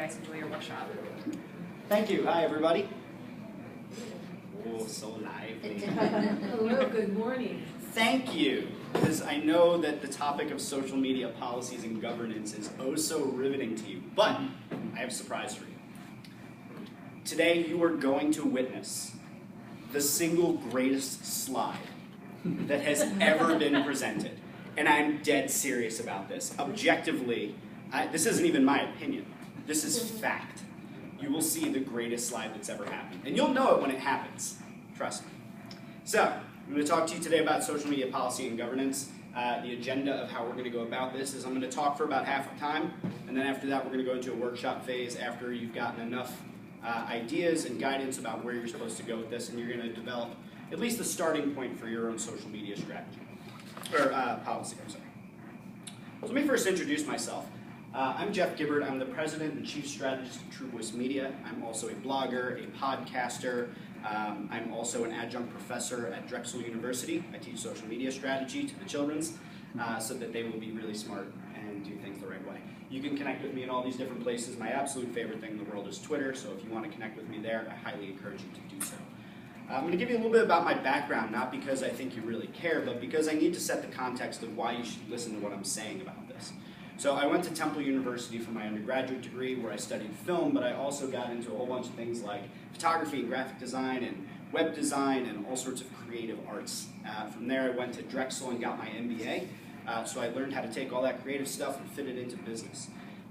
guys enjoy your workshop. Thank you. Hi, everybody. Oh, so lively. Hello, good morning. Thank you, because I know that the topic of social media policies and governance is oh so riveting to you, but I have a surprise for you. Today, you are going to witness the single greatest slide that has ever been presented. And I'm dead serious about this. Objectively, this isn't even my opinion. This is fact. You will see the greatest slide that's ever happened. And you'll know it when it happens. Trust me. So, I'm going to talk to you today about social media policy and governance. The agenda of how we're going to go about this is I'm going to talk for about half the time, and then after that we're going to go into a workshop phase after you've gotten enough ideas and guidance about where you're supposed to go with this, and you're going to develop at least the starting point for your own social media strategy, or policy, I'm sorry. So let me first introduce myself. I'm Jeff Gibbard. I'm the president and chief strategist of True Voice Media. I'm also a blogger, a podcaster. I'm also an adjunct professor at Drexel University. I teach social media strategy to the children's so that they will be really smart and do things the right way. You can connect with me in all these different places. My absolute favorite thing in the world is Twitter, so if you want to connect with me there, I highly encourage you to do so. I'm going to give you a little bit about my background, not because I think you really care, but because I need to set the context of why you should listen to what I'm saying about this. So I went to Temple University for my undergraduate degree where I studied film, but I also got into a whole bunch of things like photography and graphic design and web design and all sorts of creative arts. From there I went to Drexel and got my MBA, so I learned how to take all that creative stuff and fit it into business.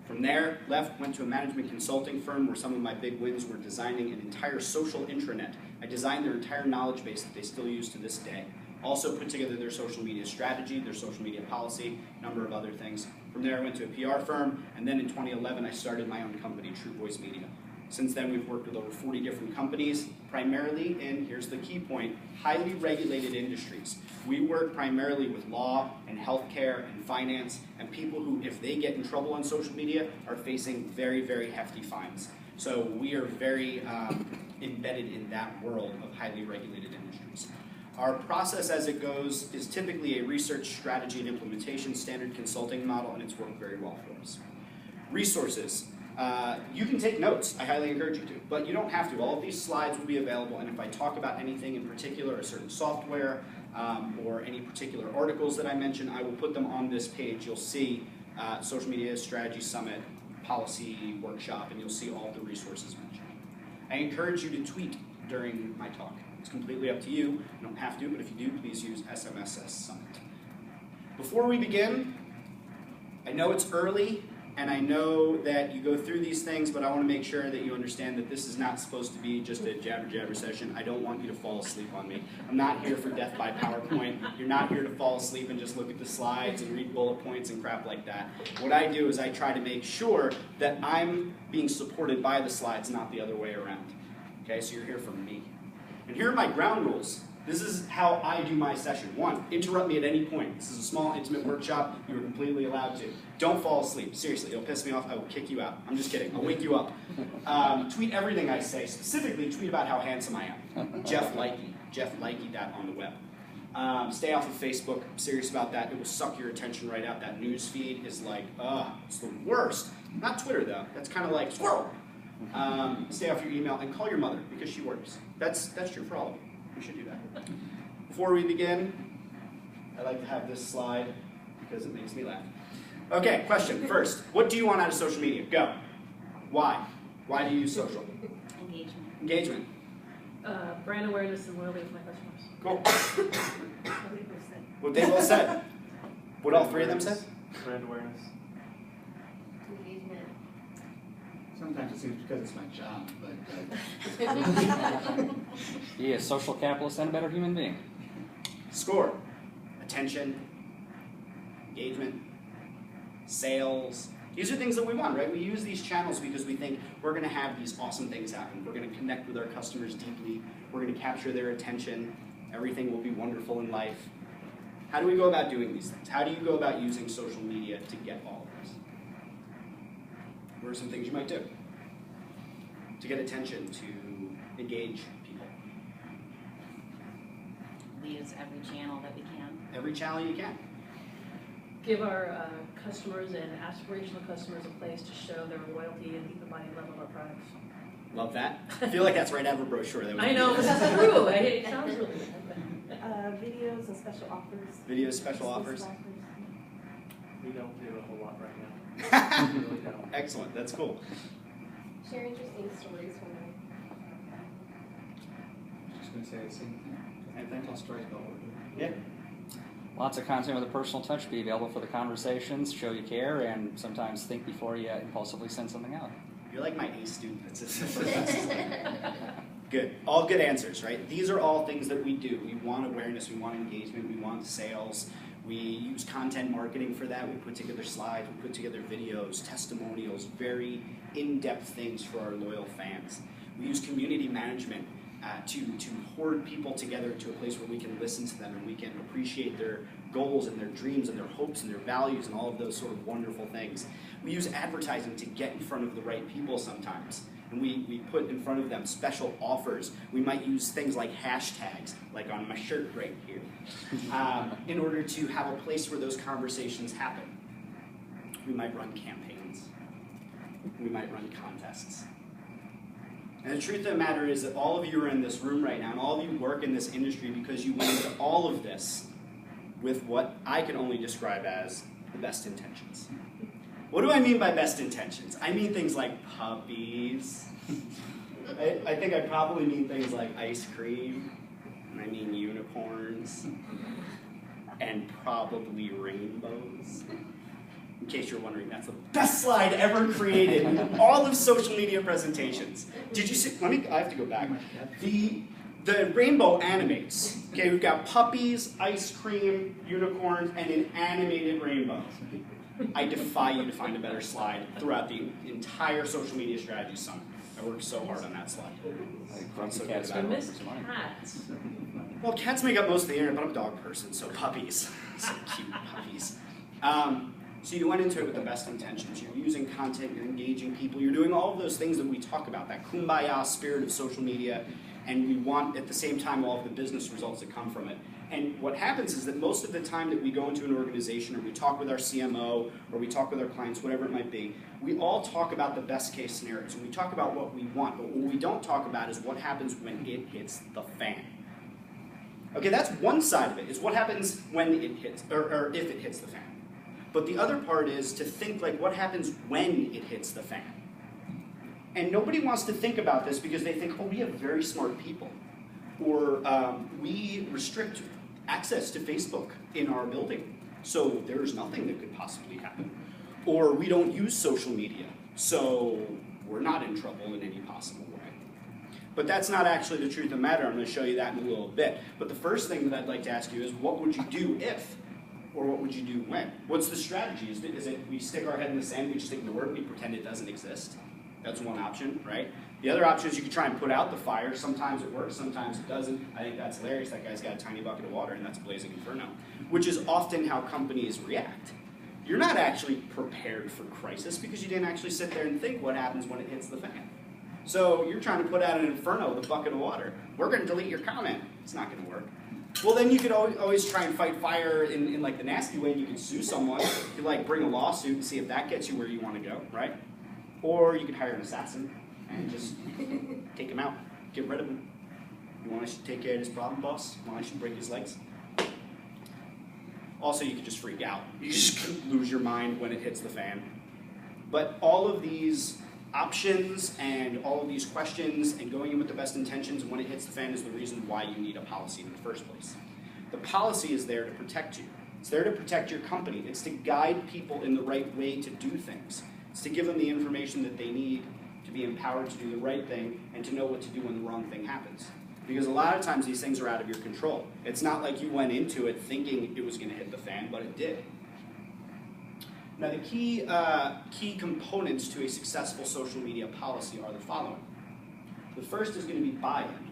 From there, went to a management consulting firm where some of my big wins were designing an entire social intranet. I designed their entire knowledge base that they still use to this day. Also put together their social media strategy, their social media policy, a number of other things. From there I went to a PR firm, and then in 2011 I started my own company, True Voice Media. Since then we've worked with over 40 different companies, primarily in, here's the key point, highly regulated industries. We work primarily with law and healthcare and finance and people who, if they get in trouble on social media, are facing very, very hefty fines. So we are very embedded in that world of highly regulated industries. Our process as it goes is typically a research, strategy, and implementation standard consulting model, and it's worked very well for us. Resources. You can take notes. I highly encourage you to, but you don't have to. All of these slides will be available, and if I talk about anything in particular, a certain software, or any particular articles that I mention, I will put them on this page. You'll see Social Media Strategy Summit, Policy Workshop, and you'll see all the resources mentioned. I encourage you to tweet during my talk. It's completely up to you. You don't have to, but if you do, please use SMSS Summit. Before we begin, I know it's early, and I know that you go through these things, but I want to make sure that you understand that this is not supposed to be just a jabber-jabber session. I don't want you to fall asleep on me. I'm not here for death by PowerPoint. You're not here to fall asleep and just look at the slides and read bullet points and crap like that. What I do is I try to make sure that I'm being supported by the slides, not the other way around. Okay, so you're here for me. And here are my ground rules. This is how I do my session. 1, interrupt me at any point. This is a small, intimate workshop. You are completely allowed to. Don't fall asleep. Seriously, it'll piss me off. I will kick you out. I'm just kidding. I'll wake you up. Tweet everything I say. Specifically, tweet about how handsome I am. Jeff Likey. Jeff Likey that on the web. Stay off of Facebook. I'm serious about that. It will suck your attention right out. That news feed is like, it's the worst. Not Twitter, though. That's kind of like, squirrel. Stay off your email and call your mother because she works. That's true for all of you. We should do that. Before we begin, I like to have this slide because it makes me laugh. Okay, question first. What do you want out of social media? Go. Why? Why do you use social? Engagement. Engagement. Brand awareness and loyalty with my customers. Cool. What they both said. What all three of them said? Brand awareness. Engagement. Sometimes it seems because it's my job, but... Be a social capitalist and a better human being. Score. Attention. Engagement. Sales. These are things that we want, right? We use these channels because we think we're going to have these awesome things happen. We're going to connect with our customers deeply. We're going to capture their attention. Everything will be wonderful in life. How do we go about doing these things? How do you go about using social media to get all of this? What are some things you might do to get attention, to engage people? We use every channel that we can. Every channel you can. give our customers and aspirational customers a place to show their loyalty and the buying level of our products. Love that. I feel like that's right out of a brochure. That I know, this is true. It sounds really good. Videos and special offers. Video special offers. We don't do a whole lot right now. We really don't. Excellent. That's cool. Share interesting stories from them. Just gonna say the same thing. Same thing? Tell stories about what we're doing. Yeah. Lots of content with a personal touch. Be available for the conversations, show you care, and sometimes think before you impulsively send something out. You're like my A student. That's just good. All good answers, right? These are all things that we do. We want awareness, we want engagement, we want sales. We use content marketing for that. We put together slides, we put together videos, testimonials, very in-depth things for our loyal fans. We use community management to hoard people together to a place where we can listen to them and we can appreciate their goals and their dreams and their hopes and their values and all of those sort of wonderful things. We use advertising to get in front of the right people sometimes. And we put in front of them special offers. We might use things like hashtags, like on my shirt right here, in order to have a place where those conversations happen. We might run campaigns. We might run contests. And the truth of the matter is that all of you are in this room right now, and all of you work in this industry because you went into all of this with what I can only describe as the best intentions. What do I mean by best intentions? I mean things like puppies. I think I probably mean things like ice cream. And I mean unicorns. And probably rainbows. In case you're wondering, that's the best slide ever created in all of social media presentations. Did you see? I have to go back. The rainbow animates. Okay, we've got puppies, ice cream, unicorns, and an animated rainbow. I defy you to find a better slide throughout the entire social media strategy summit. I worked so hard on that slide. I'm so good I about it. missed cats. Well, cats make up most of the internet, but I'm a dog person, so puppies. So cute puppies. So you went into it with the best intentions. You're using content, you're engaging people, you're doing all of those things that we talk about, that kumbaya spirit of social media, and we want at the same time all of the business results that come from it. And what happens is that most of the time that we go into an organization or we talk with our CMO or we talk with our clients, whatever it might be, we all talk about the best case scenarios and we talk about what we want, but what we don't talk about is what happens when it hits the fan. Okay, that's one side of it, is what happens when it hits, or if it hits the fan. But the other part is to think like what happens when it hits the fan. And nobody wants to think about this because they think, oh, we have very smart people. Or we restrict access to Facebook in our building, so there's nothing that could possibly happen. Or we don't use social media, so we're not in trouble in any possible way. But that's not actually the truth of the matter. I'm going to show you that in a little bit. But the first thing that I'd like to ask you is, what would you do if? Or what would you do when? What's the strategy? Is it we stick our head in the sand, we just ignore it, we pretend it doesn't exist? That's one option, right? The other option is you can try and put out the fire. Sometimes it works, sometimes it doesn't. I think that's hilarious. That guy's got a tiny bucket of water and that's a blazing inferno, which is often how companies react. You're not actually prepared for crisis because you didn't actually sit there and think what happens when it hits the fan. So you're trying to put out an inferno with a bucket of water. We're going to delete your comment. It's not going to work. Well, then you could always try and fight fire in like the nasty way. You could sue someone. You could like bring a lawsuit and see if that gets you where you want to go, right? Or you could hire an assassin and just take him out, get rid of him. You want I should take care of this problem, boss? You want I should break his legs? Also, you could just freak out. You just lose your mind when it hits the fan. But all of these options and all of these questions and going in with the best intentions when it hits the fan is the reason why you need a policy in the first place. The policy is there to protect you. It's there to protect your company. It's to guide people in the right way to do things. It's to give them the information that they need to be empowered to do the right thing and to know what to do when the wrong thing happens. Because a lot of times these things are out of your control. It's not like you went into it thinking it was going to hit the fan, but it did. Now the key components to a successful social media policy are the following. The first is going to be buy-in.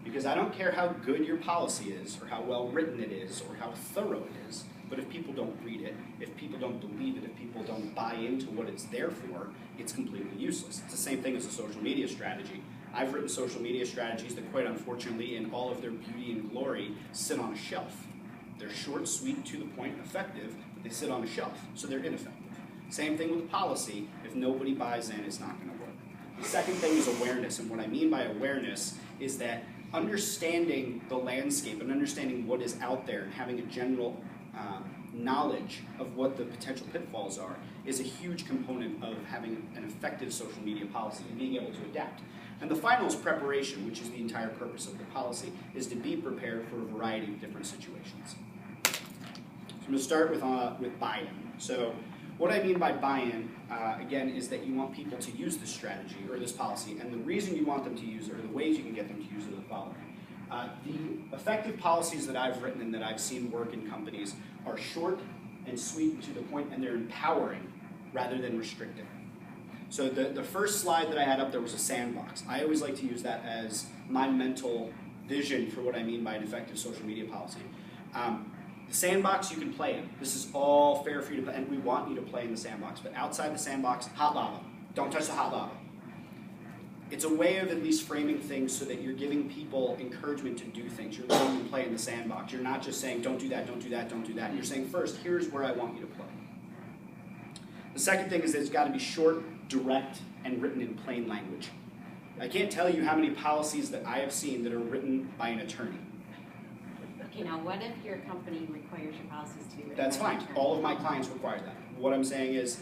Because I don't care how good your policy is, or how well written it is, or how thorough it is, but if people don't read it, if people don't believe it, if people don't buy into what it's there for, it's completely useless. It's the same thing as a social media strategy. I've written social media strategies that quite unfortunately, in all of their beauty and glory, sit on a shelf. They're short, sweet, to the point, effective, but They sit on a shelf, so they're ineffective. Same thing with policy. If nobody buys in, it's not going to work. The second thing is awareness, and what I mean by awareness is that understanding the landscape and understanding what is out there and having a general knowledge of what the potential pitfalls are is a huge component of having an effective social media policy and being able to adapt. And the final is preparation, which is the entire purpose of the policy, is to be prepared for a variety of different situations. So I'm going to start with buy-in. So what I mean by buy-in, again, is that you want people to use this strategy or this policy, and the reason you want them to use it, or the ways you can get them to use it, are the following. The effective policies that I've written and that I've seen work in companies are short and sweet and to the point, and they're empowering rather than restrictive. So the first slide that I had up there was a sandbox. I always like to use that as my mental vision for what I mean by an effective social media policy. The sandbox you can play in. This is all fair for you to play, and we want you to play in the sandbox. But outside the sandbox, hot lava. Don't touch the hot lava. It's a way of at least framing things so that you're giving people encouragement to do things. You're letting them play in the sandbox. You're not just saying, don't do that, don't do that, don't do that. You're saying, first, here's where I want you to play. The second thing is that it's got to be short, direct, and written in plain language. I can't tell you how many policies that I have seen that are written by an attorney. Okay, now what if your company requires your policies to be written That's by an fine. attorney? All of my clients require that. What I'm saying is,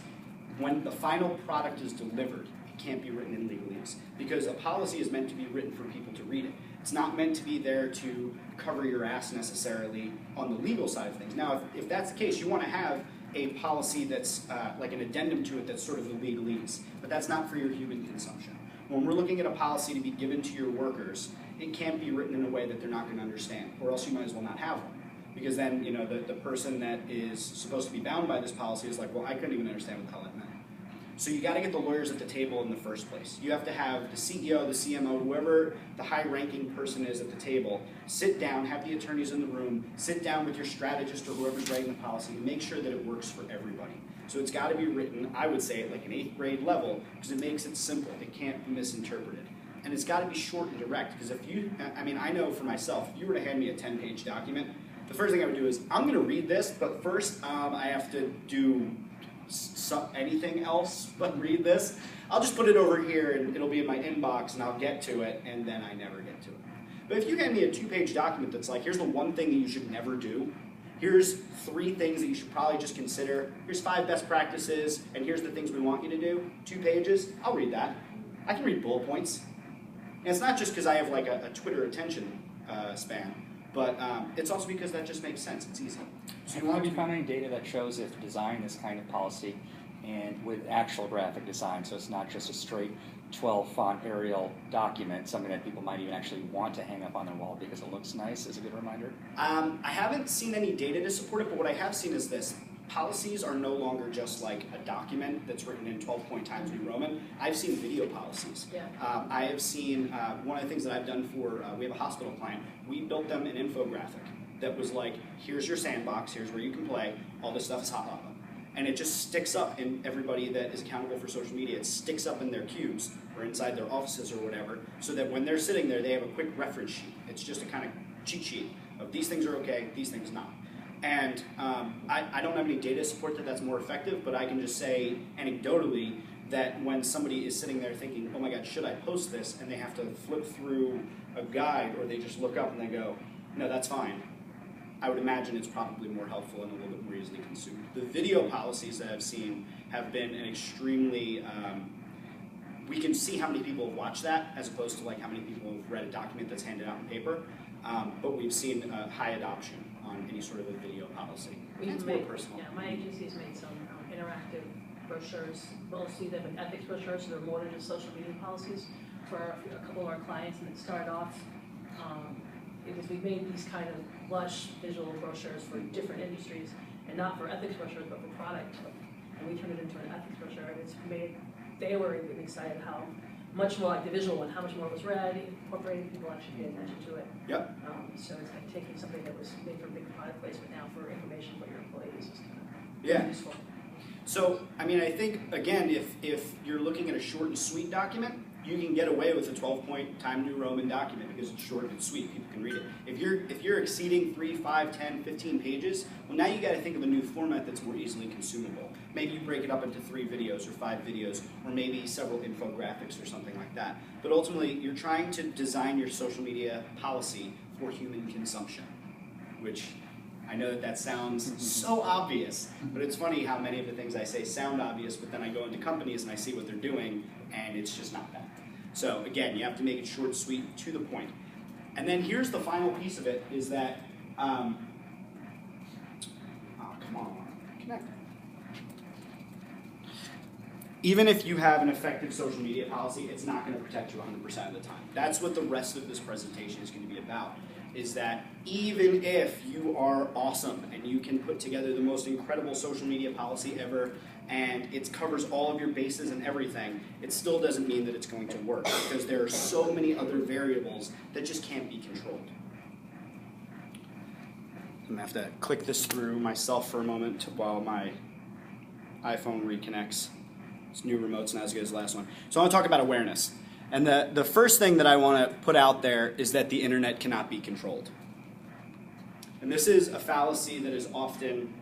when the final product is delivered, it can't be written in legalese, because a policy is meant to be written for people to read it. It's not meant to be there to cover your ass necessarily on the legal side of things. Now, if that's the case, you want to have a policy that's like an addendum to it that's sort of the legalese, but that's not for your human consumption. When we're looking at a policy to be given to your workers, it can't be written in a way that they're not going to understand, or else you might as well not have one. Because then, you know, the person that is supposed to be bound by this policy is like, well, I couldn't even understand what the hell it meant. So you got to get the lawyers at the table in the first place. You have to have the CEO, the CMO, whoever the high-ranking person is at the table, sit down, have the attorneys in the room, sit down with your strategist or whoever's writing the policy, and make sure that it works for everybody. So it's got to be written, I would say, at like an 8th grade level, because it makes it simple. It can't be misinterpreted. And it's got to be short and direct, because if you, I mean, I know for myself, if you were to hand me a 10-page document, the first thing I would do is, I'm going to read this, but first I have to do anything else but read this. I'll just put it over here, and it'll be in my inbox, and I'll get to it, and then I never get to it. But if you hand me a 2-page document that's like, here's the one thing that you should never do, here's 3 things that you should probably just consider, here's 5 best practices, and here's the things we want you to do, 2 pages, I'll read that. I can read bullet points. And it's not just because I have like a Twitter attention span, but it's also because that just makes sense. It's easy. So Have you found any data that shows if design this kind of policy and with actual graphic design, so it's not just a straight 12 font Arial document, something that people might even actually want to hang up on their wall because it looks nice, is a good reminder? I haven't seen any data to support it, but what I have seen is this. Policies are no longer just like a document that's written in 12-point Times New Roman. I've seen video policies. Yeah. I have seen, one of the things that I've done for, we have a hospital client, we built them an infographic that was like, here's your sandbox, here's where you can play, all this stuff is hot lava. And it just sticks up in everybody that is accountable for social media. It sticks up in their cubes or inside their offices or whatever, so that when they're sitting there, they have a quick reference sheet. It's just a kind of cheat sheet of these things are okay, these things not. And I don't have any data to support that that's more effective, but I can just say anecdotally that when somebody is sitting there thinking, oh my God, should I post this? And they have to flip through a guide, or they just look up and they go, no, that's fine. I would imagine it's probably more helpful and a little bit more easily consumed. The video policies that I've seen have been an extremely, we can see how many people have watched that as opposed to like how many people have read a document that's handed out in paper, but we've seen high adoption on any sort of a video policy. It's more personal. Yeah, my agency has made some interactive brochures, mostly they've been ethics brochures, so they're more than just social media policies for a couple of our clients, and it started off because we made these kind of lush visual brochures for different industries, and not for ethics brochures, but for product. And we turned it into an ethics brochure, and it's made, they were even excited how much more like the visual one, how much more was read, incorporating people actually pay attention to it. Yep. So it's like taking something that was made for big product placement now for information for your employees is kind of Yeah. useful. So, I mean, I think, again, if you're looking at a short and sweet document, you can get away with a 12-point Time New Roman document because it's short and sweet. People can read it. If you're exceeding 3, 5, 10, 15 pages, well, now you got to think of a new format that's more easily consumable. Maybe you break it up into 3 videos or 5 videos, or maybe several infographics or something like that. But ultimately, you're trying to design your social media policy for human consumption, which I know that sounds so obvious, but it's funny how many of the things I say sound obvious, but then I go into companies and I see what they're doing, and it's just not that. So again, you have to make it short, sweet, to the point. And then here's the final piece of it, is that, oh, come on, connect. Even if you have an effective social media policy, it's not going to protect you 100% of the time. That's what the rest of this presentation is going to be about, is that even if you are awesome and you can put together the most incredible social media policy ever, and it covers all of your bases and everything, it still doesn't mean that it's going to work, because there are so many other variables that just can't be controlled. I'm going to have to click this through myself for a moment while my iPhone reconnects. This new remote's not as good as the last one. So I want to talk about awareness. And the first thing that I want to put out there is that the internet cannot be controlled. And this is a fallacy that is often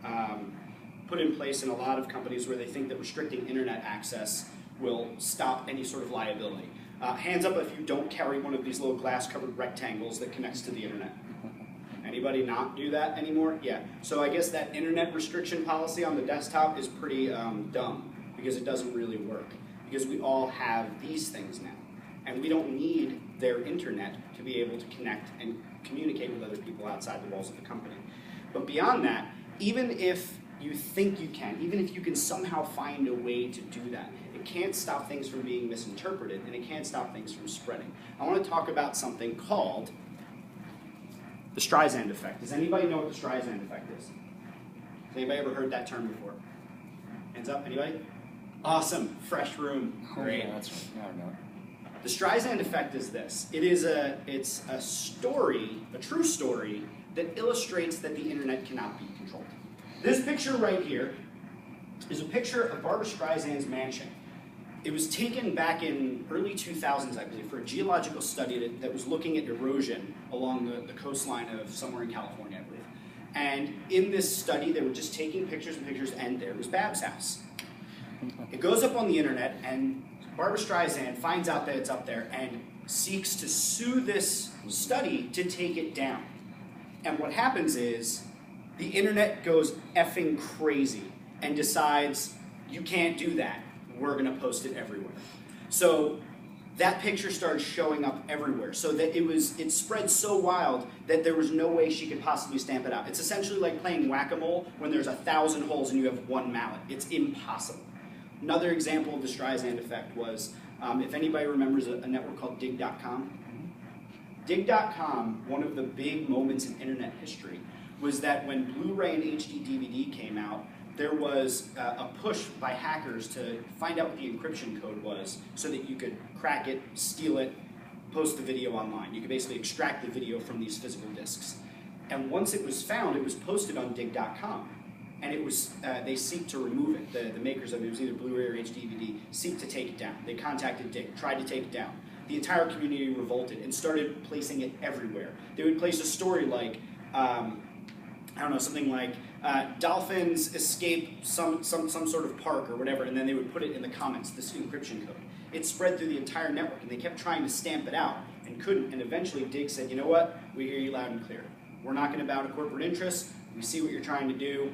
put in place in a lot of companies where they think that restricting internet access will stop any sort of liability. Hands up if you don't carry one of these little glass-covered rectangles that connects to the internet. Anybody not do that anymore? Yeah. So I guess that internet restriction policy on the desktop is pretty dumb, because it doesn't really work. Because we all have these things now. And we don't need their internet to be able to connect and communicate with other people outside the walls of the company. But beyond that, even if you think you can, even if you can somehow find a way to do that, it can't stop things from being misinterpreted, and it can't stop things from spreading. I want to talk about something called the Streisand Effect. Does anybody know what the Streisand Effect is? Has anybody ever heard that term before? Hands up, anybody? Awesome, fresh room, great. Yeah, that's right. Yeah, I know it. The Streisand Effect is this. It's a story, a true story, that illustrates that the internet cannot be controlled. This picture right here is a picture of Barbra Streisand's mansion. It was taken back in early 2000s, I believe, for a geological study that was looking at erosion along the coastline of somewhere in California, I believe. And in this study, they were just taking pictures and pictures, and there was Bab's house. It goes up on the internet, and Barbra Streisand finds out that it's up there and seeks to sue this study to take it down. And what happens is the internet goes effing crazy and decides, you can't do that. We're going to post it everywhere. So that picture started showing up everywhere, so that it spread so wild that there was no way she could possibly stamp it out. It's essentially like playing whack-a-mole when there's 1,000 holes and you have one mallet. It's impossible. Another example of the Streisand Effect was, if anybody remembers a network called Dig.com. Dig.com, one of the big moments in internet history, was that when Blu-ray and HD DVD came out, there was a push by hackers to find out what the encryption code was so that you could crack it, steal it, post the video online. You could basically extract the video from these physical discs. And once it was found, it was posted on Dig.com. And it was, they seek to remove it. The makers of it, was either Blu-ray or HD DVD, seek to take it down. They contacted Dig, tried to take it down. The entire community revolted and started placing it everywhere. They would place a story like, I don't know, something like, dolphins escape some sort of park or whatever, and then they would put it in the comments, this encryption code. It spread through the entire network, and they kept trying to stamp it out and couldn't, and eventually Dig said, you know what, we hear you loud and clear. We're not going to bow to corporate interests. We see what you're trying to do.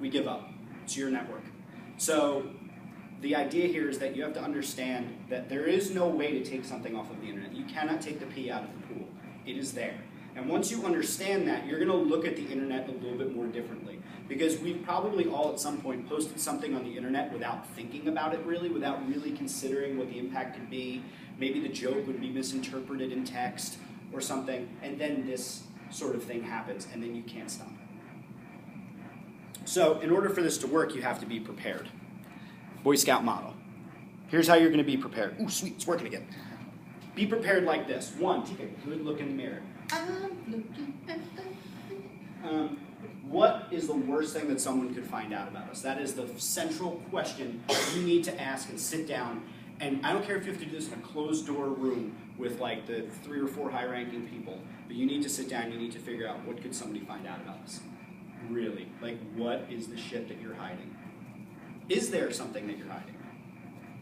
We give up. It's your network. So the idea here is that you have to understand that there is no way to take something off of the internet. You cannot take the pee out of the pool. It is there. And once you understand that, you're going to look at the internet a little bit more differently. Because we've probably all at some point posted something on the internet without thinking about it really, without really considering what the impact could be. Maybe the joke would be misinterpreted in text or something, and then this sort of thing happens, and then you can't stop it. So in order for this to work, you have to be prepared. Boy Scout model. Here's how you're going to be prepared. Ooh, sweet, it's working again. Be prepared like this. 1, take a good look in the mirror. What is the worst thing that someone could find out about us? That is the central question you need to ask and sit down And I don't care if you have to do this in a closed door room with like the 3 or 4 high ranking people, but you need to sit down, you need to figure out what could somebody find out about us. Really, like what is the shit that you're hiding? Is there something that you're hiding?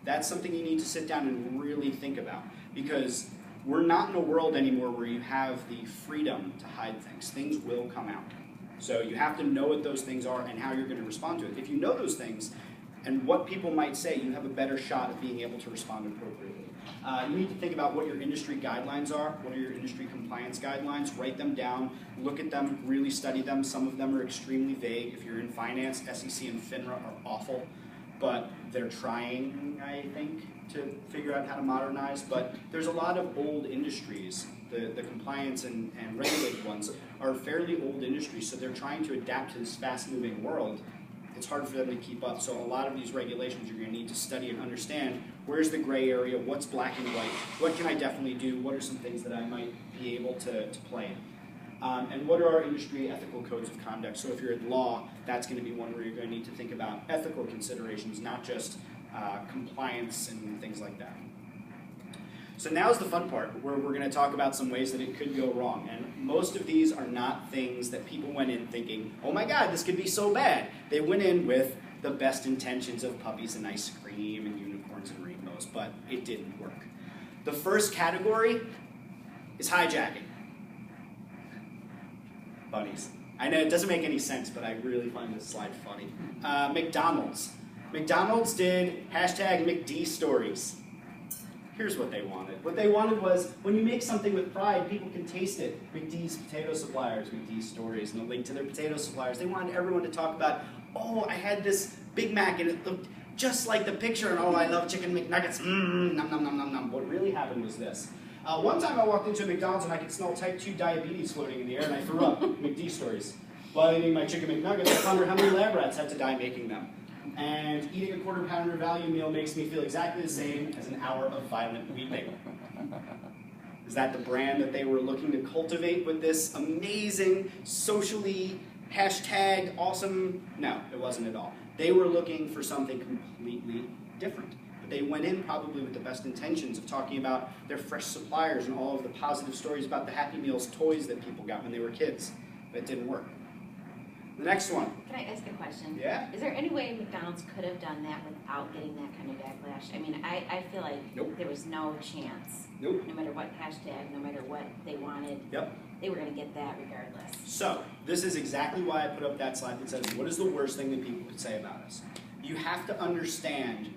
That's something you need to sit down and really think about, because we're not in a world anymore where you have the freedom to hide things. Things will come out. So you have to know what those things are and how you're going to respond to it. If you know those things and what people might say, you have a better shot of being able to respond appropriately. You need to think about what your industry guidelines are. What are your industry compliance guidelines? Write them down, look at them, really study them. Some of them are extremely vague. If you're in finance, SEC and FINRA are awful, but they're trying, I think, to figure out how to modernize. But there's a lot of old industries. The compliance and regulated ones are fairly old industries, so they're trying to adapt to this fast-moving world. It's hard for them to keep up. So a lot of these regulations you're going to need to study and understand. Where's the gray area? What's black and white? What can I definitely do? What are some things that I might be able to play in? And what are our industry ethical codes of conduct? So if you're in law, that's going to be one where you're going to need to think about ethical considerations, not just compliance and things like that. So now's the fun part, where we're going to talk about some ways that it could go wrong. And most of these are not things that people went in thinking, oh my God, this could be so bad. They went in with the best intentions of puppies and ice cream and unicorns and rainbows, but it didn't work. The first category is hijacking. Bunnies. I know it doesn't make any sense, but I really find this slide funny. McDonald's. McDonald's did hashtag McD stories. Here's what they wanted. What they wanted was, when you make something with pride, people can taste it. McD's potato suppliers, McD's stories, and a link to their potato suppliers. They wanted everyone to talk about, oh, I had this Big Mac and it looked just like the picture, and oh, I love chicken McNuggets, nom, nom, nom, nom, nom. What really happened was this. One time I walked into a McDonald's and I could smell type 2 diabetes floating in the air, and I threw up. McD stories. While eating my chicken McNuggets, I wondered how many lab rats had to die making them. And eating a quarter-pounder value meal makes me feel exactly the same as an hour of violent weeping. Is that the brand that they were looking to cultivate with this amazing, socially hashtag awesome? No, it wasn't at all. They were looking for something completely different. But they went in probably with the best intentions of talking about their fresh suppliers and all of the positive stories about the Happy Meals toys that people got when they were kids. But it didn't work. The next one. Can I ask a question? Yeah? Is there any way McDonald's could have done that without getting that kind of backlash? I mean, I feel like Nope. there was no chance. Nope. No matter what hashtag, no matter what they wanted, Yep. they were going to get that regardless. So, this is exactly why I put up that slide that says, what is the worst thing that people could say about us? You have to understand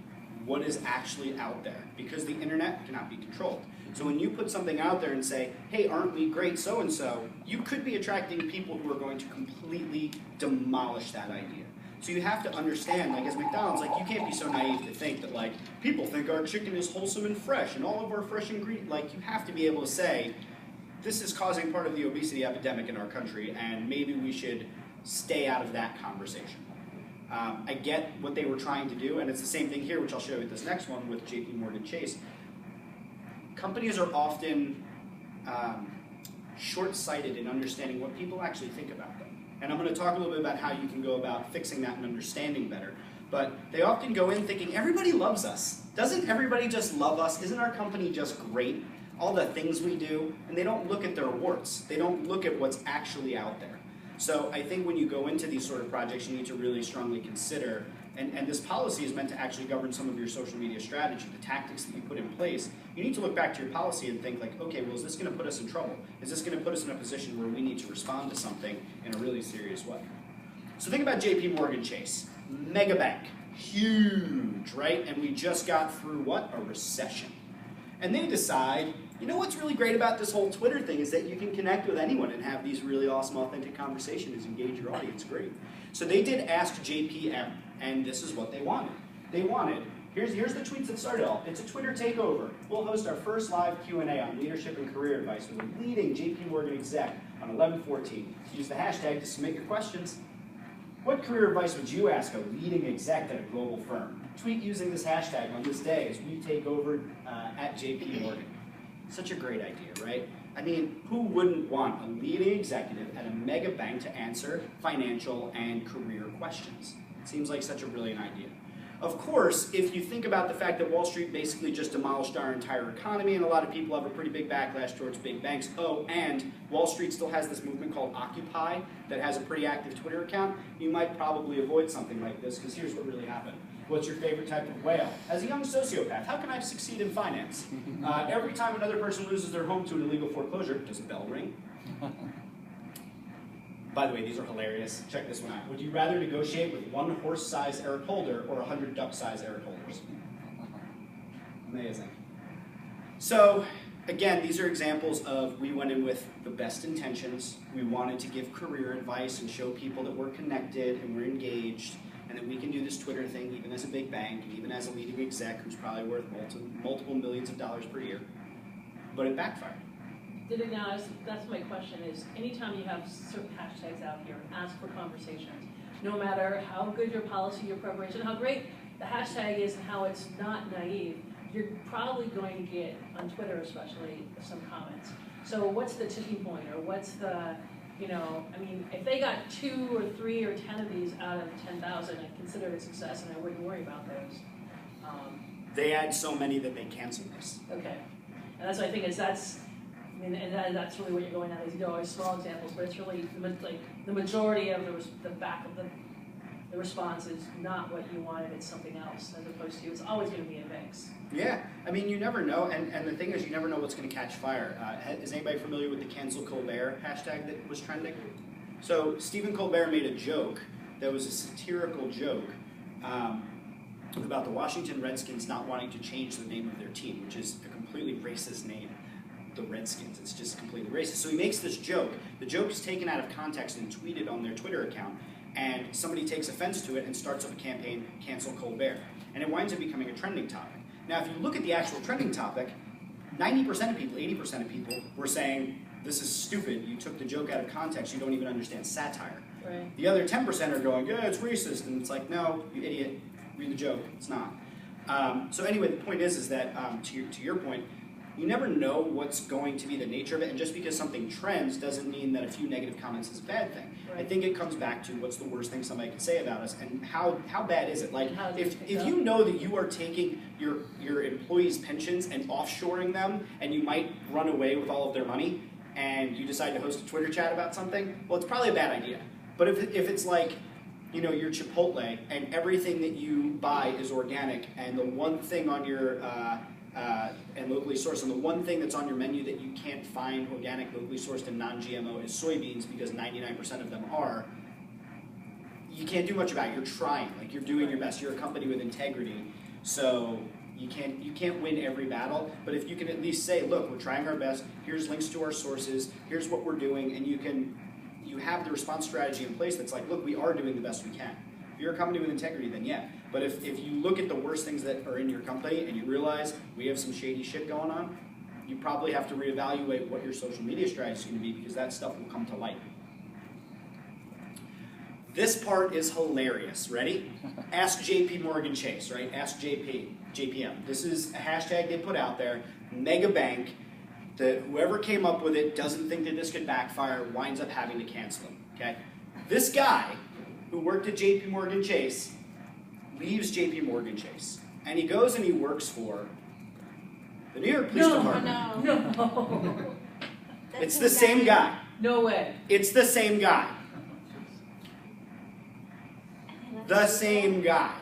what is actually out there, because the internet cannot be controlled. So when you put something out there and say, hey, aren't we great so-and-so, you could be attracting people who are going to completely demolish that idea. So you have to understand, like as McDonald's, like you can't be so naive to think that like, people think our chicken is wholesome and fresh and all of our fresh ingredients, like you have to be able to say, this is causing part of the obesity epidemic in our country and maybe we should stay out of that conversation. I get what they were trying to do, and it's the same thing here, which I'll show you with this next one with JP Morgan Chase. Companies are often short-sighted in understanding what people actually think about them. And I'm going to talk a little bit about how you can go about fixing that and understanding better. But they often go in thinking, everybody loves us. Doesn't everybody just love us? Isn't our company just great? All the things we do, and they don't look at their warts. They don't look at what's actually out there. So I think when you go into these sort of projects, you need to really strongly consider, and this policy is meant to actually govern some of your social media strategy, the tactics that you put in place. You need to look back to your policy and think like, okay, well, is this going to put us in trouble? Is this going to put us in a position where we need to respond to something in a really serious way? So think about JP Morgan Chase, mega bank, huge, right? And we just got through what? A recession. And they decide, you know what's really great about this whole Twitter thing is that you can connect with anyone and have these really awesome, authentic conversations, engage your audience, great. So they did Ask JPM, and this is what they wanted. They wanted, here's the tweets that started all. It's a Twitter takeover. We'll host our first live Q&A on leadership and career advice with a leading JP Morgan exec on 11/14. Use the hashtag to submit your questions. What career advice would you ask a leading exec at a global firm? Tweet using this hashtag on this day as we take over at JP Morgan. Such a great idea, right? I mean, who wouldn't want a leading executive at a mega bank to answer financial and career questions? It seems like such a brilliant idea. Of course, if you think about the fact that Wall Street basically just demolished our entire economy and a lot of people have a pretty big backlash towards big banks, oh, and Wall Street still has this movement called Occupy that has a pretty active Twitter account, you might probably avoid something like this, because here's what really happened. What's your favorite type of whale? As a young sociopath, how can I succeed in finance? Every time another person loses their home to an illegal foreclosure, does a bell ring? By the way, these are hilarious. Check this one out. Would you rather negotiate with 1 horse-sized Eric Holder or 100 duck-sized Eric Holders? Amazing. So, again, these are examples of we went in with the best intentions. We wanted to give career advice and show people that we're connected and we're engaged, and that we can do this Twitter thing even as a big bank, and even as a leading exec who's probably worth multiple millions of dollars per year. But it backfired. That's my question is, anytime you have certain hashtags out here, ask for conversations. No matter how good your policy, your preparation, how great the hashtag is and how it's not naive, you're probably going to get, on Twitter especially, some comments. So what's the tipping point, or what's the, I mean, if they got 2 or 3 or 10 of these out of 10,000, I'd consider it a success and I wouldn't worry about those. They add so many that they cancel this. Okay, and that's what I think is that's really what you're going at. Is always small examples, but it's really the majority of the back of the response is not what you wanted. It's something else, as opposed to it's always going to be a mix. Yeah, I mean, you never know, and the thing is, you never know what's going to catch fire. Is anybody familiar with the cancel Colbert hashtag that was trending? So Stephen Colbert made a joke that was a satirical joke about the Washington Redskins not wanting to change the name of their team, which is a completely racist name. The Redskins, it's just completely racist. So he makes this joke. The joke is taken out of context and tweeted on their Twitter account, and somebody takes offense to it and starts up a campaign, cancel Colbert. And it winds up becoming a trending topic. Now, if you look at the actual trending topic, 90% of people, 80% of people were saying, this is stupid, you took the joke out of context, you don't even understand satire. Right. The other 10% are going, yeah, it's racist, and it's like, no, you idiot, read the joke, it's not. So anyway, the point is that, to your point, you never know what's going to be the nature of it, and just because something trends doesn't mean that a few negative comments is a bad thing. Right. I think it comes back to what's the worst thing somebody can say about us, and how bad is it? Like, if you know that you are taking your employees' pensions and offshoring them, and you might run away with all of their money, and you decide to host a Twitter chat about something, well, it's probably a bad idea. But if it's like, your Chipotle, and everything that you buy is organic, and the one thing on your and locally sourced, and the one thing that's on your menu that you can't find organic, locally sourced, and non-GMO is soybeans, because 99% of them are, you can't do much about it. You're trying, like you're doing your best. You're a company with integrity, so you can't win every battle, but if you can at least say, look, we're trying our best, here's links to our sources, here's what we're doing, and you have the response strategy in place that's like, look, we are doing the best we can. If you're a company with integrity, then yeah. But if you look at the worst things that are in your company and you realize we have some shady shit going on, you probably have to reevaluate what your social media strategy is going to be, because that stuff will come to light. This part is hilarious. Ready? Ask JP Morgan Chase, right? Ask JPM. This is a hashtag they put out there. Mega bank. That whoever came up with it doesn't think that this could backfire, winds up having to cancel him. Okay? This guy who worked at JP Morgan Chase leaves JP Morgan Chase, and he goes and he works for the New York Police Department. No. It's the same guy. No way. It's the same guy. The same guy.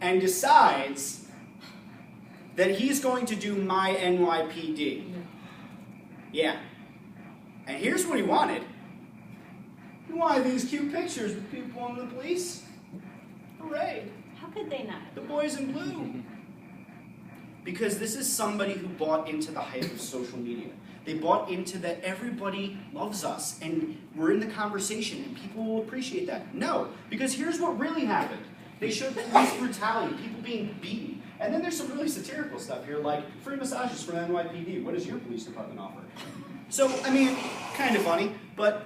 And decides that he's going to do my NYPD. Yeah. And here's what he wanted. He wanted these cute pictures with people in the police. Hooray. How could they not? The boys in blue. Because this is somebody who bought into the hype of social media. They bought into that everybody loves us and we're in the conversation and people will appreciate that. No, because here's what really happened. They showed police brutality, people being beaten. And then there's some really satirical stuff here, like free massages from NYPD. What does your police department offer? So, I mean, kind of funny, but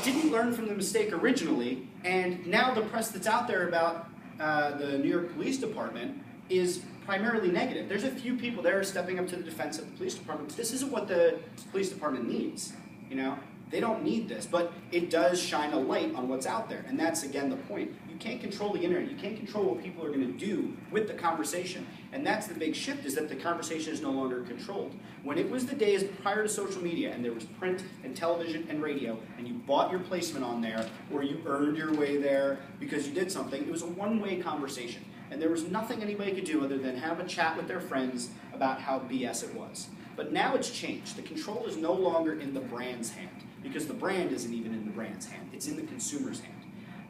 didn't learn from the mistake originally, and now the press that's out there about the New York Police Department is primarily negative. There's a few people there stepping up to the defense of the police department. This isn't what the police department needs, They don't need this, but it does shine a light on what's out there. And that's, again, the point. You can't control the internet. You can't control what people are going to do with the conversation. And that's the big shift, is that the conversation is no longer controlled. When it was the days prior to social media, and there was print and television and radio, and you bought your placement on there, or you earned your way there because you did something, it was a one-way conversation. And there was nothing anybody could do other than have a chat with their friends about how BS it was. But now it's changed. The control is no longer in the brand's hand, because the brand isn't even in the brand's hand. It's in the consumer's hand.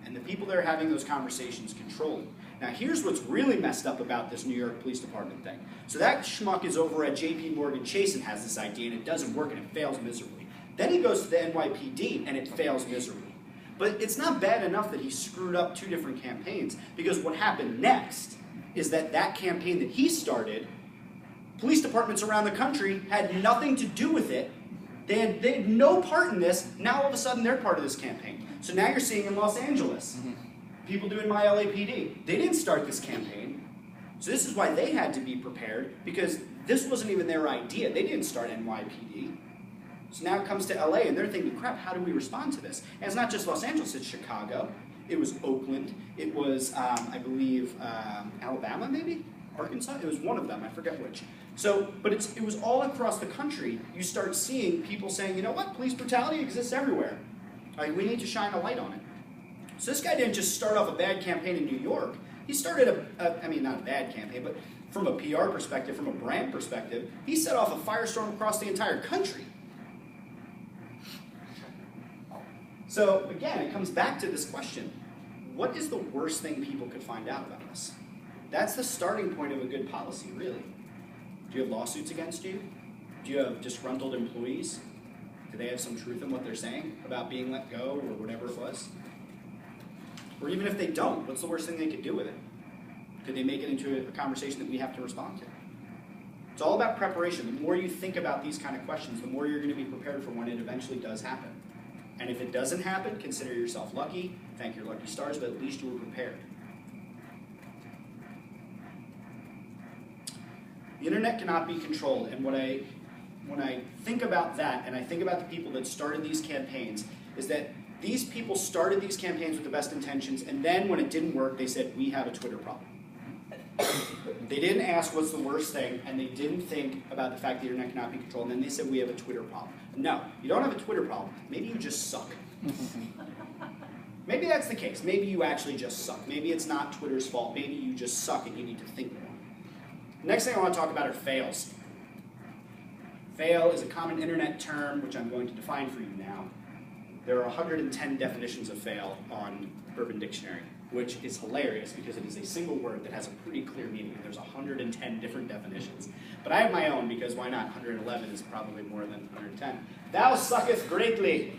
And the people that are having those conversations control it. Now here's what's really messed up about this New York Police Department thing. So that schmuck is over at JP Morgan Chase and has this idea, and it doesn't work, and it fails miserably. Then he goes to the NYPD, and it fails miserably. But it's not bad enough that he screwed up 2 different campaigns, because what happened next is that that campaign that he started, police departments around the country had nothing to do with it. They had no part in this. Now all of a sudden they're part of this campaign. So now you're seeing in Los Angeles, people doing My LAPD. They didn't start this campaign. So this is why they had to be prepared, because this wasn't even their idea. They didn't start NYPD. So now it comes to LA and they're thinking, crap, how do we respond to this? And it's not just Los Angeles, it's Chicago. It was Oakland. It was, I believe, Alabama maybe? Arkansas? It was one of them, I forget which. So, but it was all across the country. You start seeing people saying, you know what, police brutality exists everywhere. Like, we need to shine a light on it. So this guy didn't just start off a bad campaign in New York. He started I mean, not a bad campaign, but from a PR perspective, from a brand perspective, he set off a firestorm across the entire country. So again, it comes back to this question. What is the worst thing people could find out about us? That's the starting point of a good policy, really. Do you have lawsuits against you? Do you have disgruntled employees? Do they have some truth in what they're saying about being let go or whatever it was? Or even if they don't, what's the worst thing they could do with it? Could they make it into a conversation that we have to respond to? It's all about preparation. The more you think about these kind of questions, the more you're going to be prepared for when it eventually does happen. And if it doesn't happen, consider yourself lucky, thank your lucky stars, but at least you were prepared. The internet cannot be controlled, and when I think about that, and I think about the people that started these campaigns, is that these people started these campaigns with the best intentions, and then when it didn't work, they said, we have a Twitter problem. They didn't ask what's the worst thing, and they didn't think about the fact the internet cannot be controlled, and then they said, we have a Twitter problem. No, you don't have a Twitter problem. Maybe you just suck. Maybe that's the case. Maybe you actually just suck. Maybe it's not Twitter's fault. Maybe you just suck and you need to think more. The next thing I want to talk about are fails. Fail is a common internet term, which I'm going to define for you now. There are 110 definitions of fail on Urban Dictionary, which is hilarious because it is a single word that has a pretty clear meaning. There's 110 different definitions. But I have my own because why not? 111 is probably more than 110. Thou sucketh greatly.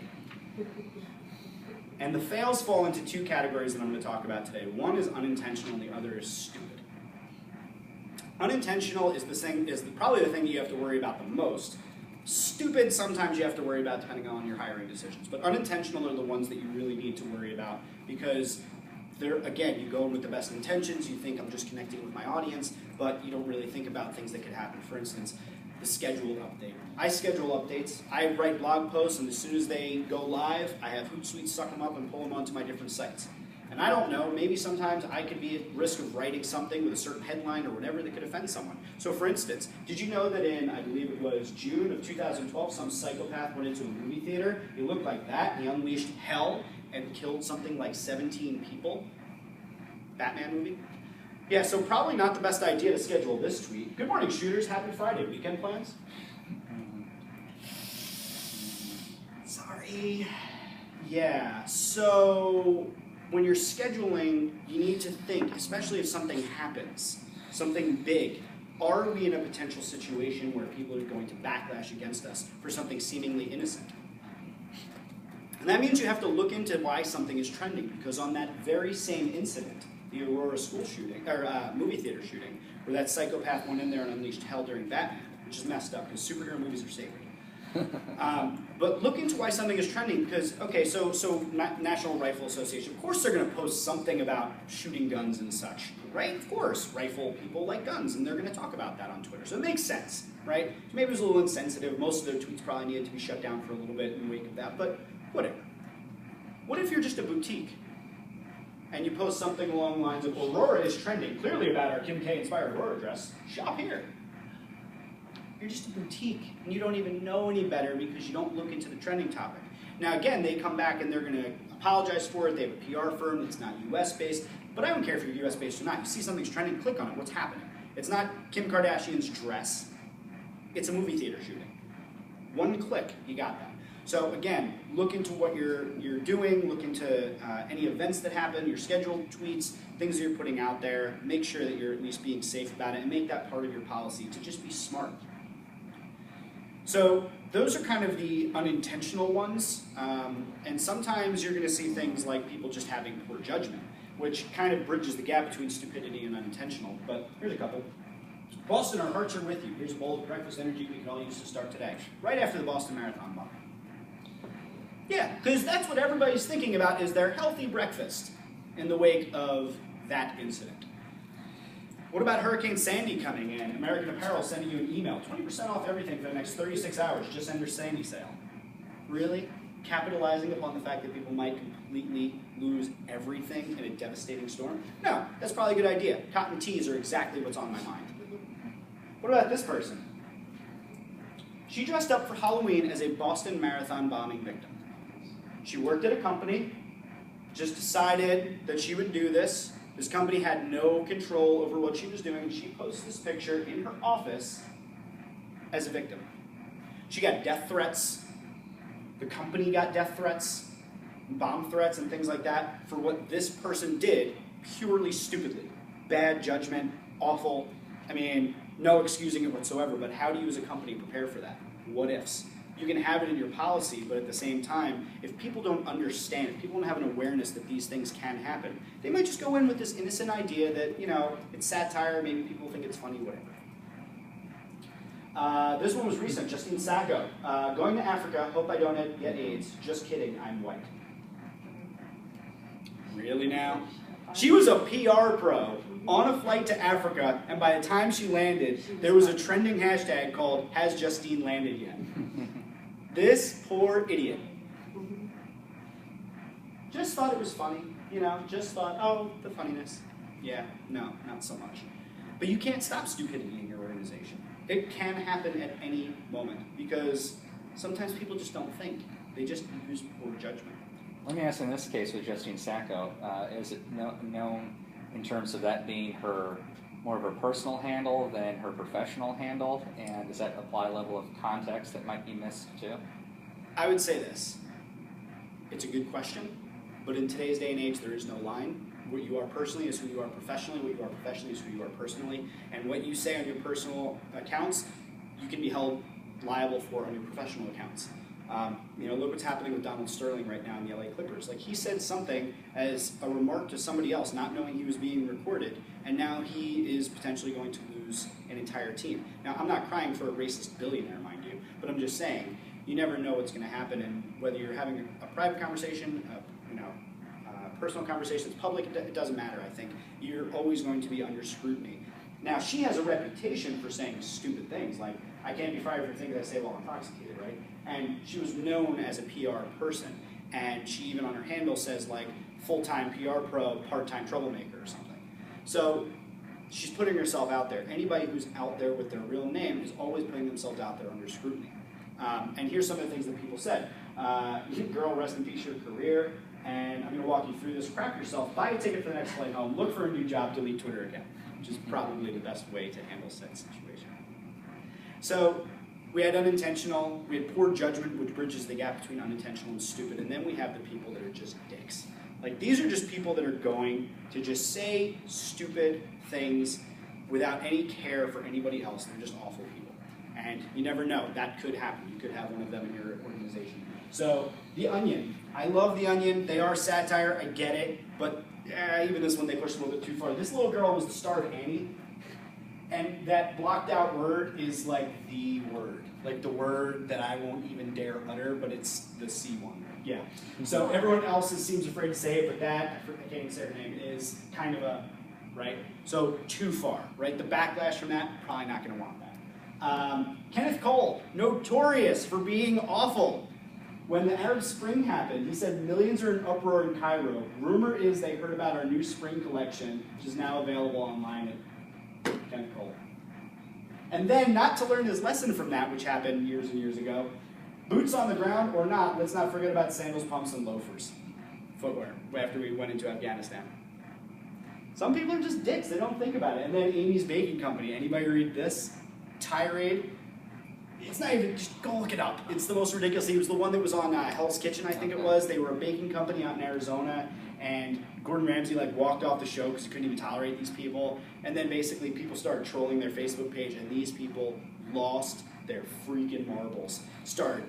And the fails fall into 2 categories that I'm going to talk about today. One is unintentional and the other is stupid. Unintentional is probably the thing you have to worry about the most. Stupid, sometimes you have to worry about depending on your hiring decisions. But unintentional are the ones that you really need to worry about because again, you go in with the best intentions, you think I'm just connecting with my audience, but you don't really think about things that could happen. For instance, the scheduled update. I schedule updates, I write blog posts, and as soon as they go live, I have Hootsuite suck them up and pull them onto my different sites. And I don't know, maybe sometimes I could be at risk of writing something with a certain headline or whatever that could offend someone. So for instance, did you know that in, I believe it was June of 2012, some psychopath went into a movie theater, he looked like that, and he unleashed hell and killed something like 17 people? Batman movie? Yeah, so probably not the best idea to schedule this tweet. Good morning, shooters. Happy Friday. Weekend plans? Sorry. Yeah, so when you're scheduling, you need to think, especially if something happens, something big, are we in a potential situation where people are going to backlash against us for something seemingly innocent? And that means you have to look into why something is trending, because on that very same incident, the Aurora school shooting, or movie theater shooting, where that psychopath went in there and unleashed hell during Batman, which is messed up, because superhero movies are sacred. But look into why something is trending, because, okay, so National Rifle Association, of course they're going to post something about shooting guns and such. right? Of course, rifle people like guns, and they're going to talk about that on Twitter. So it makes sense, right? So maybe it was a little insensitive. Most of their tweets probably needed to be shut down for a little bit in the wake of that, but whatever. What if you're just a boutique and you post something along the lines of, Aurora is trending, clearly about our Kim K-inspired Aurora dress, shop here. You're just a boutique, and you don't even know any better because you don't look into the trending topic. Now again, they come back and they're going to apologize for it. They have a PR firm that's not US-based, but I don't care if you're US-based or not. You see something's trending, click on it. What's happening? It's not Kim Kardashian's dress. It's a movie theater shooting. One click, you got that. So again, look into what you're doing, look into any events that happen, your scheduled tweets, things that you're putting out there. Make sure that you're at least being safe about it and make that part of your policy to just be smart. So those are kind of the unintentional ones, and sometimes you're going to see things like people just having poor judgment, which kind of bridges the gap between stupidity and unintentional, but here's a couple. Boston, our hearts are with you. Here's a bowl of breakfast energy we can all use to start today, right after the Boston Marathon bombing. Yeah, because that's what everybody's thinking about is their healthy breakfast in the wake of that incident. What about Hurricane Sandy coming in? American Apparel sending you an email, 20% off everything for the next 36 hours, just enter Sandy sale. Really? Capitalizing upon the fact that people might completely lose everything in a devastating storm? No, that's probably a good idea. Cotton tees are exactly what's on my mind. What about this person? She dressed up for Halloween as a Boston Marathon bombing victim. She worked at a company, just decided that she would do this. This company had no control over what she was doing, and she posts this picture in her office as a victim. She got death threats. The company got death threats, bomb threats, and things like that for what this person did purely stupidly. Bad judgment, awful. I mean, no excusing it whatsoever, but how do you as a company prepare for that? What ifs? You can have it in your policy, but at the same time, if people don't understand, if people don't have an awareness that these things can happen, they might just go in with this innocent idea that, you know, it's satire, maybe people think it's funny, whatever. This one was recent, Justine Sacco. Going to Africa, hope I don't get AIDS. Just kidding, I'm white. Really now? She was a PR pro on a flight to Africa, and by the time she landed, there was a trending hashtag called, "Has Justine landed yet?" This poor idiot. Just thought it was funny, you know, just thought, oh, the funniness. Yeah, no, not so much. But you can't stop stupidity in your organization. It can happen at any moment because sometimes people just don't think. They just use poor judgment. Let me ask in this case with Justine Sacco, is it known in terms of that being her more of her personal handle than her professional handle, and does that apply a level of context that might be missed too? I would say this. It's a good question, but in today's day and age, there is no line. What you are personally is who you are professionally. What you are professionally is who you are personally. And what you say on your personal accounts, you can be held liable for on your professional accounts. You know, look what's happening with Donald Sterling right now in the LA Clippers. Like, he said something as a remark to somebody else, not knowing he was being recorded, and now he is potentially going to lose an entire team. Now, I'm not crying for a racist billionaire, mind you, but I'm just saying, you never know what's going to happen, and whether you're having a private conversation, personal conversation, it's public, it doesn't matter, I think. You're always going to be under scrutiny. Now, she has a reputation for saying stupid things, like, I can't be fired for things I say while I'm intoxicated, right? And she was known as a PR person, and she even on her handle says, like, full-time PR pro, part-time troublemaker or something. So she's putting herself out there. Anybody who's out there with their real name is always putting themselves out there under scrutiny. And here's some of the things that people said. Girl, rest in peace your career, and I'm going to walk you through this. Crap yourself, buy a ticket for the next flight home, look for a new job, delete Twitter again, which is probably the best way to handle said situation. So we had unintentional, we had poor judgment, which bridges the gap between unintentional and stupid, and then we have the people that are just dicks. Like, these are just people that are going to just say stupid things without any care for anybody else. They're just awful people. And you never know, that could happen. You could have one of them in your organization. So, The Onion. I love The Onion. They are satire, I get it, but even this one they pushed a little bit too far. This little girl was the star of Annie, and that blocked out word is like the word. Like the word that I won't even dare utter, but it's the C one. Yeah. So everyone else seems afraid to say it, but that, I can't even say her name, is kind of a right? So too far, right? The backlash from that, probably not going to want that. Kenneth Cole, notorious for being awful. When the Arab Spring happened, he said millions are in uproar in Cairo. Rumor is they heard about our new spring collection, which is now available online at Kenneth Cole. And then, not to learn his lesson from that, which happened years and years ago, boots on the ground or not, let's not forget about sandals, pumps, and loafers. Footwear, after we went into Afghanistan. Some people are just dicks, they don't think about it. And then Amy's Baking Company, anybody read this? Tirade. It's not even, just go look it up. It's the most ridiculous. He was the one that was on Hell's Kitchen, I think it was. They were a baking company out in Arizona, and Gordon Ramsay walked off the show because he couldn't even tolerate these people. And then basically people started trolling their Facebook page, and these people lost their freaking marbles. Started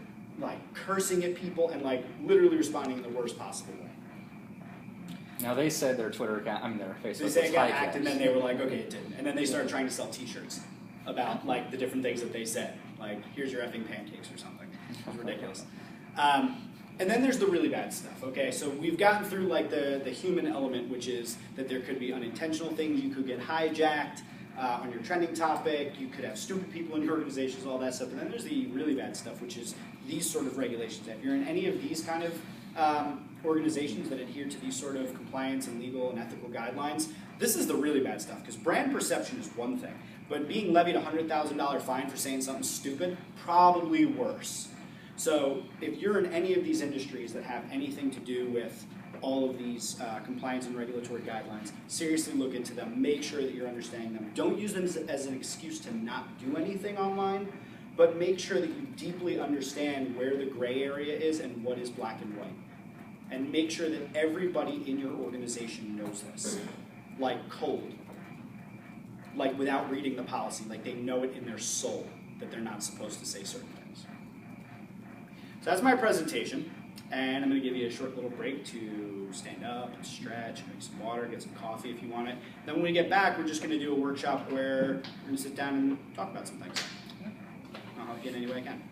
cursing at people and literally responding in the worst possible way. Now they said their Twitter account, their Facebook. They say it got was hacked, and then they were like, okay, it didn't. And then they started trying to sell T-shirts about the different things that they said. Here's your effing pancakes or something. It was ridiculous. And then there's the really bad stuff, okay? So we've gotten through the human element, which is that there could be unintentional things. You could get hijacked on your trending topic. You could have stupid people in your organizations, all that stuff. And then there's the really bad stuff, which is these sort of regulations. If you're in any of these kind of organizations that adhere to these sort of compliance and legal and ethical guidelines, this is the really bad stuff. Because brand perception is one thing. But being levied a $100,000 fine for saying something stupid, probably worse. So if you're in any of these industries that have anything to do with all of these compliance and regulatory guidelines, seriously look into them. Make sure that you're understanding them. Don't use them as an excuse to not do anything online, but make sure that you deeply understand where the gray area is and what is black and white. And make sure that everybody in your organization knows this, cold. Without reading the policy, they know it in their soul that they're not supposed to say certain things. So that's my presentation, and I'm going to give you a short little break to stand up and stretch, drink some water, get some coffee if you want it. Then when we get back, we're just going to do a workshop where we're going to sit down and talk about some things. I'll help you in any way I can.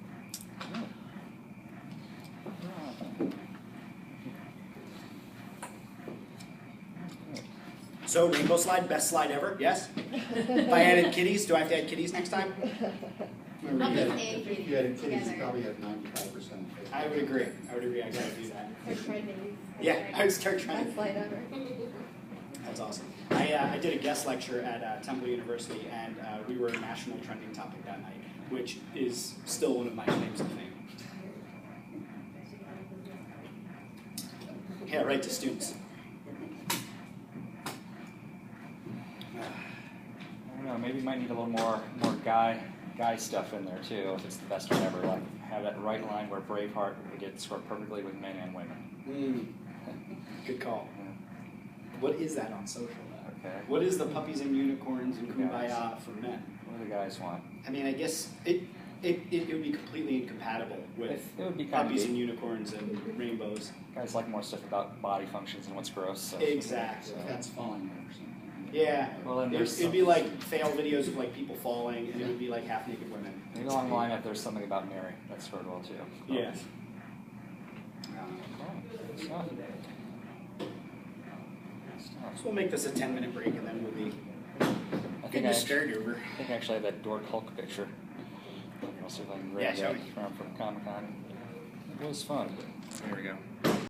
So, rainbow slide, best slide ever, yes? If I added kitties, do I have to add kitties next time? If you had kitties, you probably have 95%. I would agree. I gotta do that. Start trying to use. Yeah, I would start trying Best to. slide ever. That's awesome. I did a guest lecture at Temple University, and we were a national trending topic that night, which is still one of my claims to fame. Yeah, right to students. I don't know, maybe you might need a little more guy stuff in there too, if it's the best one ever. Have that right line where Braveheart gets work perfectly with men and women. Good call. Yeah. What is that on social? Okay. What is the puppies and unicorns and kumbaya for men? What do the guys want? I mean, I guess it would be completely incompatible with It would be kind puppies of and unicorns and rainbows. guys like more stuff about body functions and what's gross. So. Exactly. Cat's falling or something. Yeah. Well, then there's It'd be fail videos of people falling, and it would be half naked women. maybe along the line if there's something about Mary. That's heard well too. Yeah. Good stuff. So we'll make this a 10-minute break, and then we'll be. I think I scared you over. I think I actually have that Dork Hulk picture. I'll see if I can Yeah, grab show that me. from Comic-Con. It was fun. There we go.